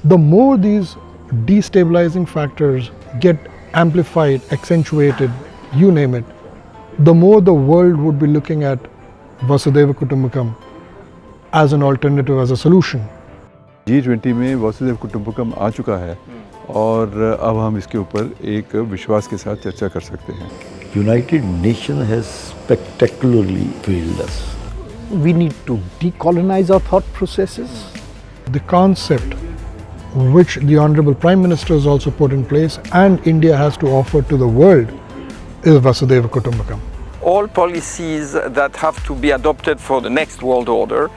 The more these destabilizing factors get amplified, accentuated, you name it, the more the world would be looking at Vasudhaiva Kutumbakam as an alternative, as a solution. G20 में वासुदेव कुटुंबकम आ चुका है और अब हम इसके ऊपर एक विश्वास के साथ चर्चा कर सकते हैं. United Nations has spectacularly failed us. We need to decolonize our thought processes. The concept which the Honorable Prime Minister has also put in place and India has to offer to the world is Vasudhaiva Kutumbakam. All policies that have to be adopted for the next world order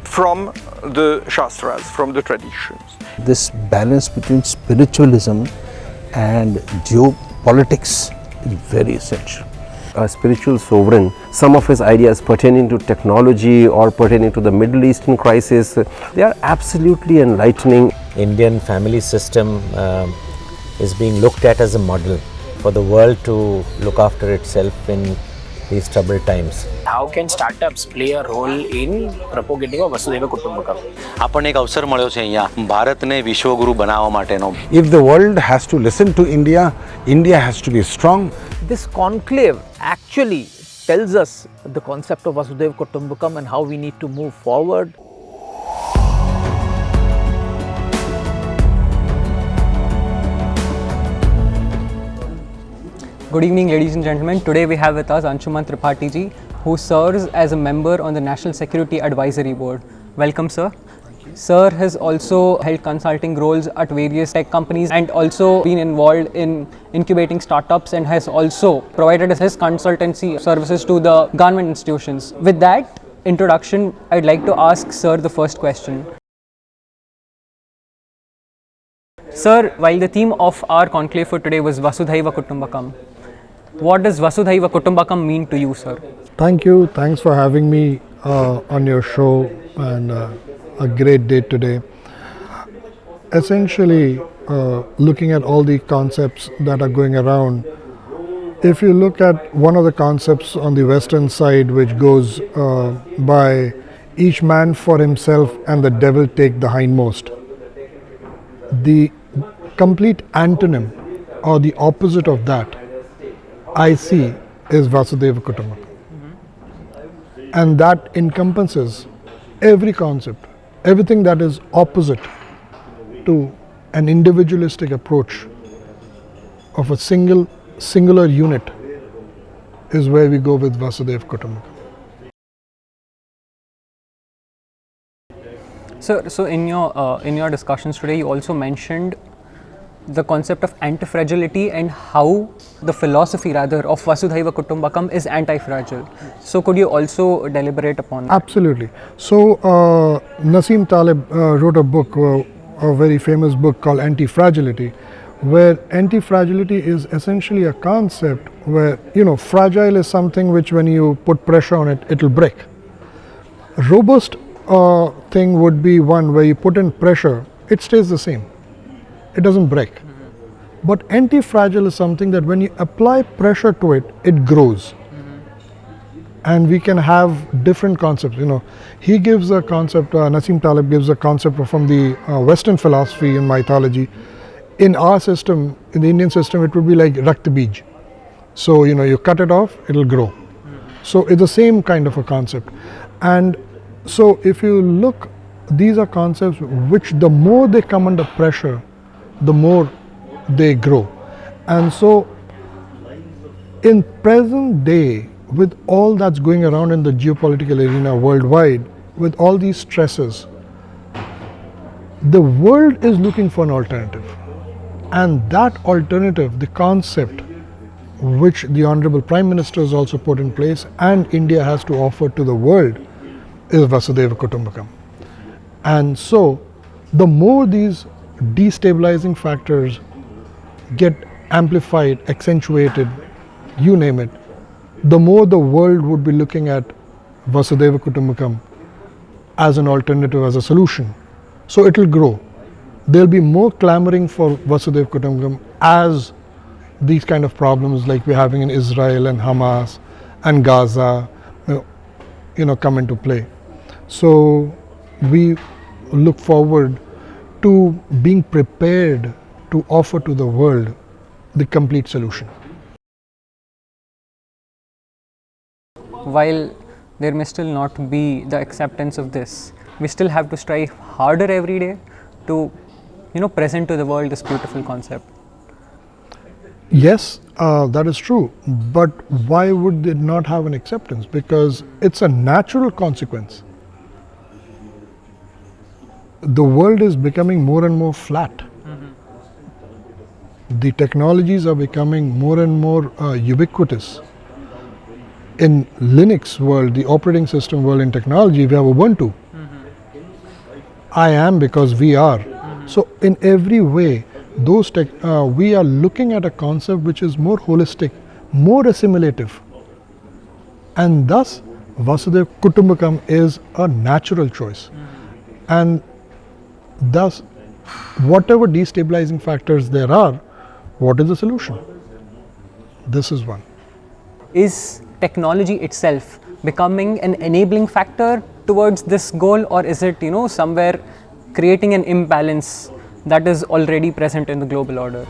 from the Shastras, from the traditions. This balance between spiritualism and geopolitics is very essential. A spiritual sovereign, some of his ideas pertaining to technology or pertaining to the Middle Eastern crisis, they are absolutely enlightening. Indian family system is being looked at as a model for the world to look after itself in these troubled times. How can startups play a role in propagating a Vasudhaiva Kutumbakam? આપણને એક અવસર મળ્યો છે અહીંયા ભારતને વિશ્વગુરુ બનાવવા માટેનો. If the world has to listen to India, India has to be strong. This conclave actually tells us the concept of Vasudhaiva Kutumbakam and how we need to move forward. Good evening, ladies and gentlemen. Today we have with us Anshuman Tripathi ji, who serves as a member on the National Security Advisory Board. Welcome, sir. Sir has also held consulting roles at various tech companies and also been involved in incubating startups and has also provided his consultancy services to the government institutions. With that introduction, I'd like to ask sir the first question. Sir, while the theme of our conclave for today was Vasudhaiva Kutumbakam, what does Vasudhaiva Kutumbakam mean to you, sir? Thank you. Thanks for having me on your show, and a great day today. Essentially, looking at all the concepts that are going around, if you look at one of the concepts on the Western side, which goes by each man for himself and the devil take the hindmost, the complete antonym or the opposite of that I see is Vasudhaiva Kutumbakam. And that encompasses every concept, everything that is opposite to an individualistic approach of a singular unit is where we go with Vasudhaiva Kutumbakam. So in your discussions today, you also mentioned the concept of anti-fragility and how the philosophy rather of Vasudhaiva Kutumbakam is anti-fragile. So could you also deliberate upon that? Absolutely. So Nassim Taleb wrote a book, a very famous book called Anti-Fragility, where anti-fragility is essentially a concept where, fragile is something which when you put pressure on it, it'll break. Robust thing would be one where you put in pressure, it stays the same. It doesn't break. But anti-fragile is something that when you apply pressure to it, it grows. And we can have different concepts. He gives a concept, Nassim Taleb gives a concept from the Western philosophy and mythology. In our system, in the Indian system, it would be like Rakta Bij. So, you cut it off, it'll grow. So it's the same kind of a concept. And so if you look, these are concepts which the more they come under pressure, the more they grow. And so in present day, with all that's going around in the geopolitical arena worldwide, with all these stresses, the world is looking for an alternative. And that alternative, the concept which the Honorable Prime Minister has also put in place and India has to offer to the world, is Vasudhaiva Kutumbakam. And so the more these destabilizing factors get amplified, accentuated, you name it, the more the world would be looking at Vasudhaiva Kutumbakam as an alternative, as a solution. So it will grow. There'll be more clamoring for Vasudhaiva Kutumbakam as these kind of problems like we're having in Israel and Hamas and Gaza, come into play. So we look forward to being prepared to offer to the world the complete solution. While there may still not be the acceptance of this, we still have to strive harder every day to, present to the world this beautiful concept. Yes, that is true, but why would they not have an acceptance? Because it's a natural consequence. The world is becoming more and more flat. The technologies are becoming more and more ubiquitous. In Linux world, the operating system world in technology, we have Ubuntu. I am because we are. So in every way, we are looking at a concept which is more holistic, more assimilative. And thus, Vasudhaiva Kutumbakam is a natural choice. And thus, whatever destabilizing factors there are, what is the solution? This is one. Is technology itself becoming an enabling factor towards this goal, or is it, somewhere creating an imbalance that is already present in the global order?